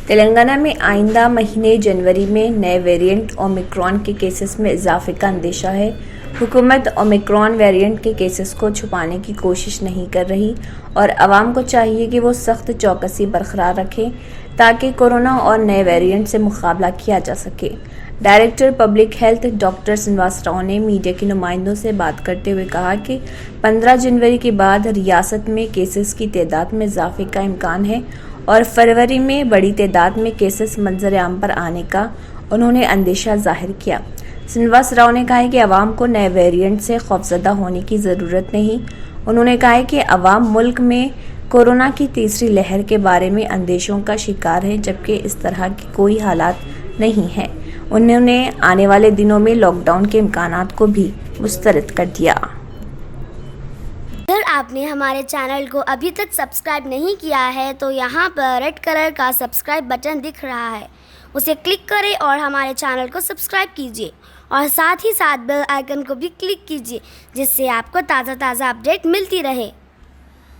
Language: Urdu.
تلنگانہ میں آئندہ مہینے جنوری میں نئے ویریئنٹ اومیکرون کے کیسز میں اضافے کا اندیشہ ہے۔ حکومت اومیکرون ویریئنٹ کے کیسز کو چھپانے کی کوشش نہیں کر رہی اور عوام کو چاہیے کہ وہ سخت چوکسی برقرار رکھیں تاکہ کورونا اور نئے ویریئنٹ سے مقابلہ کیا جا سکے۔ Director public health doctor Srinivas Rao نے میڈیا کے نمائندوں سے بات کرتے ہوئے کہا کہ 15 جنوری کے بعد ریاست میں کیسز کی تعداد میں اضافے کا امکان ہے اور فروری میں بڑی تعداد میں کیسز منظر عام پر آنے کا انہوں نے اندیشہ ظاہر کیا۔ سنواس راؤ نے کہا کہ عوام کو نئے ویریئنٹ سے خوفزدہ ہونے کی ضرورت نہیں۔ انہوں نے کہا کہ عوام ملک میں کورونا کی تیسری لہر کے بارے میں اندیشوں کا شکار ہے جبکہ اس طرح کی کوئی حالات نہیں ہیں۔ انہوں نے آنے والے دنوں میں لاک ڈاؤن کے امکانات کو بھی مسترد کر دیا۔ اگر آپ نے ہمارے چینل کو ابھی تک سبسکرائب نہیں کیا ہے تو یہاں پر ریڈ کلر کا سبسکرائب بٹن دکھ رہا ہے، اسے کلک کریں اور ہمارے چینل کو سبسکرائب کیجیے اور ساتھ ہی ساتھ بیل آئیکن کو بھی کلک کیجیے جس سے آپ کو تازہ اپڈیٹ ملتی رہے۔